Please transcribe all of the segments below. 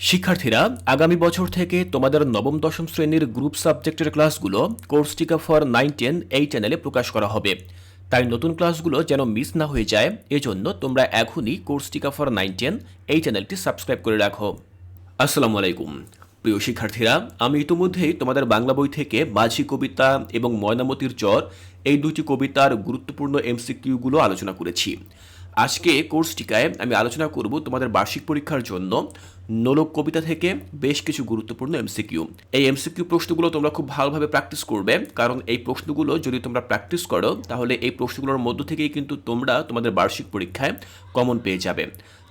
শিক্ষার্থীরা, আগামী বছর থেকে তোমাদের নবম দশম শ্রেণীর গ্রুপ সাবজেক্টের ক্লাসগুলো কোর্সটিকা ফর 9-10 এই চ্যানেলে প্রকাশ করা হবে। তাই নতুন ক্লাসগুলো যেন মিস না হয়ে যায়, এজন্য তোমরা এখনই কোর্সটিকা ফর 9-10 এই চ্যানেলটি সাবস্ক্রাইব করে রাখো। আসসালামু আলাইকুম প্রিয় শিক্ষার্থীরা, আমি ইতিমধ্যেই তোমাদের বাংলা বই থেকে মাঝি কবিতা এবং ময়নামতির চর এই দুটি কবিতার গুরুত্বপূর্ণ এমসিকিউগুলো আলোচনা করেছি। আজকে কোর্সটিকায় আমি আলোচনা করব তোমাদের বার্ষিক পরীক্ষার জন্য নোলক কবিতা থেকে বেশ কিছু গুরুত্বপূর্ণ এমসিকিউ। এই এমসিকিউ প্রশ্নগুলো তোমরা খুব ভালোভাবে প্র্যাকটিস করবে, কারণ এই প্রশ্নগুলো যদি তোমরা প্র্যাকটিস করো তাহলে এই প্রশ্নগুলোর মধ্য থেকেই কিন্তু তোমরা তোমাদের বার্ষিক পরীক্ষায় কমন পেয়ে যাবে।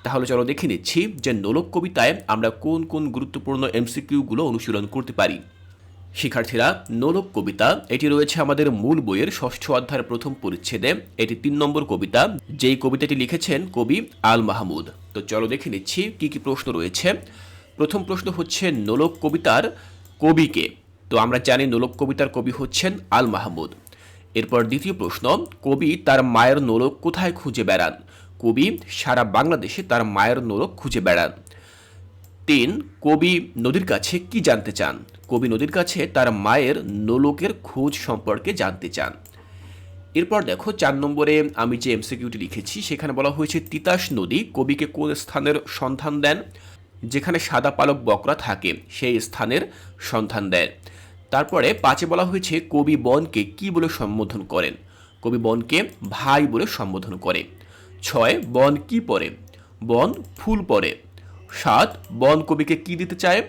তাহলে চলো দেখে নিচ্ছি যে নোলক কবিতায় আমরা কোন কোন গুরুত্বপূর্ণ এমসিকিউগুলো অনুশীলন করতে পারি। শিক্ষার্থীরা, নোলক কবিতা এটি রয়েছে আমাদের মূল বইয়ের ষষ্ঠ অধ্যায়ের প্রথম পরিচ্ছেদে। এটি 3 নম্বর কবিতা, যেই কবিতাটি লিখেছেন কবি আল মাহমুদ। তো চলো দেখে নিচ্ছি কি কি প্রশ্ন রয়েছে। প্রথম প্রশ্ন হচ্ছে নোলক কবিতার কবিকে। তো আমরা জানি নোলক কবিতার কবি হচ্ছেন আল মাহমুদ। এরপর দ্বিতীয় প্রশ্ন, কবি তার মায়ের নোলক কোথায় খুঁজে বেড়ান? কবি সারা বাংলাদেশে তার মায়ের নোলক খুঁজে বেড়ান। 3, কবি নদীর কাছে কি জানতে চান? কবি নদীর কাছে তার মায়ের নোলকের খোঁজ সম্পর্কে জানতে চান। এরপর দেখো 4 নম্বরে আমি যে এমসিকিউটি লিখেছি সেখানে বলা হয়েছে তিতাস নদী কবিকে কোন স্থানের সন্ধান দেন? যেখানে সাদা পালক বকরা থাকে সেই স্থানের সন্ধান দেয়। তারপরে 5-এ বলা হয়েছে কবি বনকে কি বলে সম্বোধন করেন? কবি বনকে ভাই বলে সম্বোধন করে। 6, বন কি পরে? বন ফুল পরে। 7, বন কবিকে কি দিতে চায়?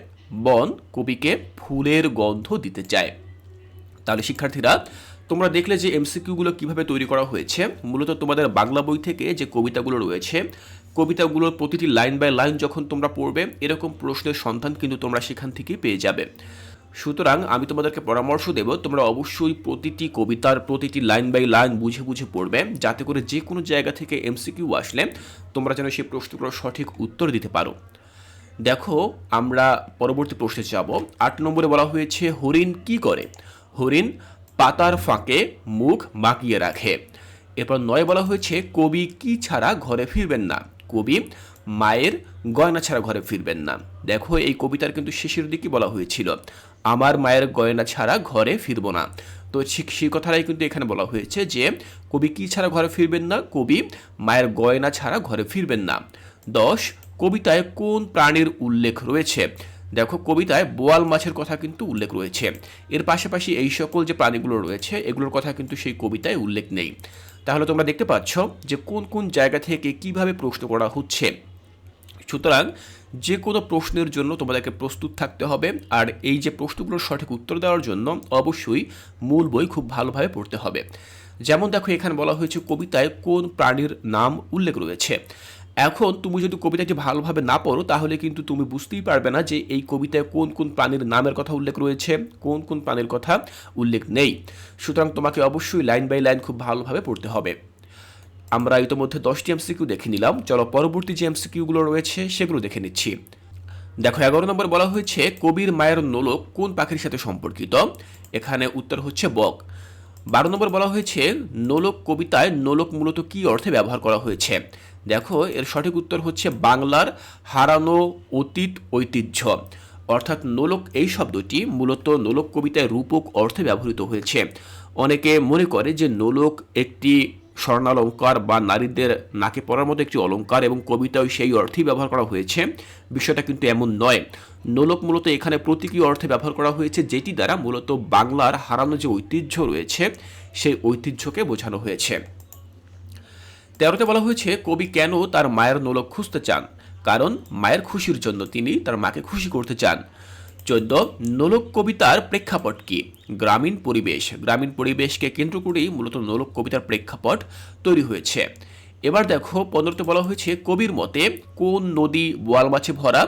বন কবিকে ফুলের গন্ধ দিতে চায়। তাহলে শিক্ষার্থীরা, তোমরা দেখলে যে এমসিকিউগুলো কিভাবে তৈরি করা হয়েছে। মূলত তোমাদের বাংলা বই থেকে যে কবিতাগুলো রয়েছে, কবিতাগুলোর প্রতিটি লাইন বাই লাইন যখন তোমরা পড়বে, এরকম প্রশ্নের সন্ধান কিন্তু তোমরা সেখান থেকেই পেয়ে যাবে। সুতরাং আমি তোমাদেরকে পরামর্শ দেব, তোমরা অবশ্যই প্রতিটি কবিতার প্রতিটি লাইন বাই লাইন বুঝে বুঝে পড়বে, যাতে করে যে কোনো জায়গা থেকে এমসিকিউ আসলে তোমরা যেন সেই প্রশ্নগুলোর সঠিক উত্তর দিতে পারো। দেখো, আমরা পরবর্তী প্রশ্নে যাব। 8 নম্বরে বলা হয়েছে হরিণ কি করে? হরিণ পাতার ফাঁকে মুখ বাঁকিয়ে রাখে। এরপর 9 বলা হয়েছে কবি কি ছাড়া ঘরে ফিরবেন না? কবি মায়ের গয়না ছাড়া ঘরে ফিরবেন না। দেখো, এই কবিতার কিন্তু শেষের দিকে বলা হয়েছিল আমার মায়ের গয়না ছাড়া ঘরে ফিরব না। তো ঠিক সেই কথাটাই কিন্তু এখানে বলা হয়েছে যে কবি কি ছাড়া ঘরে ফিরবেন না? কবি মায়ের গয়না ছাড়া ঘরে ফিরবেন না। 10, কবিতায় কোন প্রাণীর উল্লেখ রয়েছে? দেখো, কবিতায় বোয়াল মাছের কথা কিন্তু উল্লেখ রয়েছে। এর পাশাপাশি এই সকল যে প্রাণীগুলো রয়েছে এগুলোর কথা কিন্তু সেই কবিতায় উল্লেখ নেই। তাহলে তোমরা দেখতে পাচ্ছ যে কোন কোন জায়গা থেকে কিভাবে প্রশ্ন করা হচ্ছে। সুতরাং যে কোনো প্রশ্নের জন্য তোমাদেরকে প্রস্তুত থাকতে হবে, আর এই যে প্রশ্নগুলোর সঠিক উত্তর দেওয়ার জন্য অবশ্যই মূল বই খুব ভালোভাবে পড়তে হবে। যেমন দেখো, এখানে বলা হয়েছে কবিতায় কোন প্রাণীর নাম উল্লেখ রয়েছে। এখন তুমি যদি কবিতাটি ভালোভাবে না পড়ো তাহলে কিন্তু তুমি বুঝতেই পারবে না যে এই কবিতায় কোন কোন প্রাণীর নামের কথা উল্লেখ রয়েছে, কোন কোন প্রাণীর কথা উল্লেখ নেই। সুতরাং তোমাকে অবশ্যই লাইন বাই লাইন খুব ভালোভাবে পড়তে হবে। আমরা ইতিমধ্যে 10টি এমসিকিউ দেখে নিলাম। চলো পরবর্তী যে এমসিকিউগুলো রয়েছে সেগুলো দেখে নিচ্ছি। দেখো, 11 নম্বর বলা হয়েছে কবির মায়ের নোলক কোন পাখির সাথে সম্পর্কিত? এখানে উত্তর হচ্ছে বক। 12 নম্বর বলা হয়েছে নোলক কবিতায় নোলক মূলত কি অর্থে ব্যবহার করা হয়েছে? দেখো, এর সঠিক উত্তর হচ্ছে বাংলার হারানো অতীত ঐতিহ্য। অর্থাৎ নোলক এই শব্দটি মূলত নোলক কবিতায় রূপক অর্থে ব্যবহৃত হয়েছে। অনেকে মনে করে যে নোলক একটি স্বর্ণালঙ্কার বা নারীদের নাকে পরার মতো একটি অলঙ্কার এবং কবিতায় সেই অর্থেই ব্যবহার করা হয়েছে। বিষয়টা কিন্তু এমন নয়। নোলক মূলত এখানে প্রতীকী অর্থে ব্যবহার করা হয়েছে, যেটি দ্বারা মূলত বাংলার হারানো যে ঐতিহ্য রয়েছে সেই ঐতিহ্যকে বোঝানো হয়েছে। 13তে বলা হয়েছে কবি কেন তার মায়ের নোলক খুঁজতে চান? কারণ মায়ের খুশির জন্য তিনি তার মাকে খুশি করতে চান। 14, নোলক কবিতার প্রেক্ষাপট কি? গ্রামীণ পরিবেশ। গ্রামীণ পরিবেশকে কেন্দ্র করেই মূলত নোলক কবিতার প্রেক্ষাপট তৈরি হয়েছে। এবার দেখো, 15তে বলা হয়েছে কবির মতে কোন নদী বোয়াল মাছে ভরা?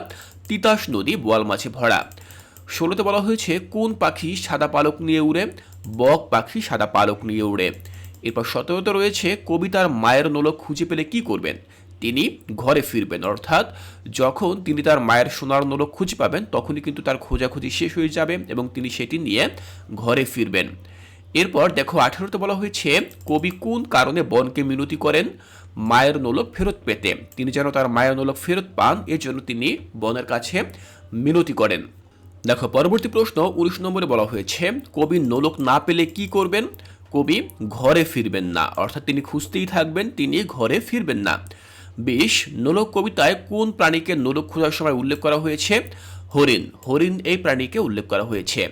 তিতাস নদী বোয়াল মাছে ভরা। 16তে বলা হয়েছে কোন পাখি সাদা পালক নিয়ে উড়ে? বক পাখি সাদা পালক নিয়ে উড়ে। এরপর 17তে রয়েছে কবি তার মায়ের নোলক খুঁজে পেলে কি করবেন? তিনি ঘরে ফিরবেন। অর্থাৎ যখন তিনি তার মায়ের সোনার নোলক খুঁজে পাবেন তখনই কিন্তু তার খোঁজাখুঁজি শেষ হয়ে যাবে এবং তিনি সেটি নিয়ে ঘরে ফিরবেন। এরপর দেখো, 18তে বলা হয়েছে কবি কোন কারণে বনকে মিনতি করেন? মায়ের নোলক ফেরত পেতে। তিনি যেন তার মায়ের নোলক ফেরত পান, এজন্য তিনি বনের কাছে মিনতি করেন। দেখো পরবর্তী প্রশ্ন 19 নম্বরে বলা হয়েছে, কবি নোলক না পেলে কি করবেন? কবি ঘরে ফিরবেন না, অর্থাৎ তিনি খুঁজতেই থাকবেন, তিনি ঘরে ফিরবেন না। 20 নোলক কবিতায় কোন প্রাণীকে নোলক খোঁজার সময় উল্লেখ করা হয়েছে? হরিণ। হরিণ এই প্রাণীকে উল্লেখ করা হয়েছে।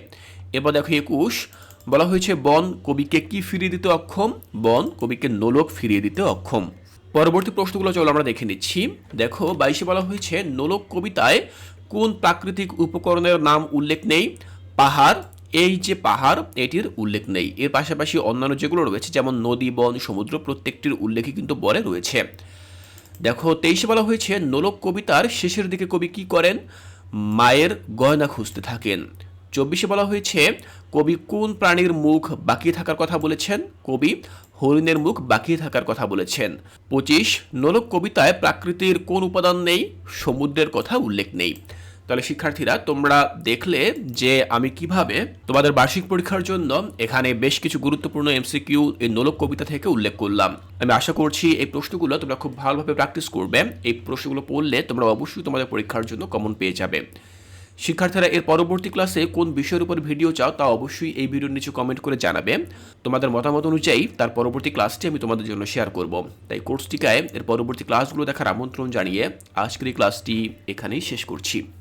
এবার দেখো 21 বলা হয়েছে, বন কবিকে কি ফিরিয়ে দিতে অক্ষম? বন কবিকে নোলক ফিরিয়ে দিতে অক্ষম। পরবর্তী প্রশ্নগুলো চলো আমরা দেখে নিচ্ছি। দেখো 22 বলা হয়েছে, নোলক কবিতায় কোন প্রাকৃতিক উপকরণের নাম উল্লেখ নেই? পাহাড়। এই যে পাহাড়, এটির উল্লেখ নেই। এর পাশাপাশি অন্যান্য যেগুলো রয়েছে যেমন নদী, বন, সমুদ্র, প্রত্যেকটির উল্লেখই কিন্তু বলে রয়েছে। দেখো 23 বলা হয়েছে, নোলক কবিতার শেষের দিকে কবি কি করেন? মায়ের গয়না খুঁজতে থাকেন। 24 বলা হয়েছে, কবি কোন প্রাণীর মুখ বাকিয়ে থাকার কথা বলেছেন? কবি হরিণের মুখ বাকিয়ে থাকার কথা বলেছেন। 25 নোলক কবিতায় প্রাকৃতির কোন উপাদান নেই? সমুদ্রের কথা উল্লেখ নেই। তাহলে শিক্ষার্থীরা, তোমরা দেখলে যে আমি কিভাবে তোমাদের বার্ষিক পরীক্ষার জন্য এখানে বেশ কিছু গুরুত্বপূর্ণ এমসিকিউ এই নোলক কবিতা থেকে উল্লেখ করলাম। আমি আশা করছি এই প্রশ্নগুলো তোমরা খুব ভালোভাবে প্র্যাকটিস করবে। এই প্রশ্নগুলো পড়লে তোমরা অবশ্যই তোমাদের পরীক্ষার জন্য কমন পেয়ে যাবে। শিক্ষার্থীরা, এর পরবর্তী ক্লাসে কোন বিষয়ের উপর ভিডিও চাও তা অবশ্যই এই ভিডিওর নিচে কমেন্ট করে জানাবে। তোমাদের মতামত অনুযায়ী তার পরবর্তী ক্লাসটি আমি তোমাদের জন্য শেয়ার করব। তাই কোর্সটিকায় এর পরবর্তী ক্লাসগুলো দেখার আমন্ত্রণ জানিয়ে আজকের এই ক্লাসটি এখানেই শেষ করছি।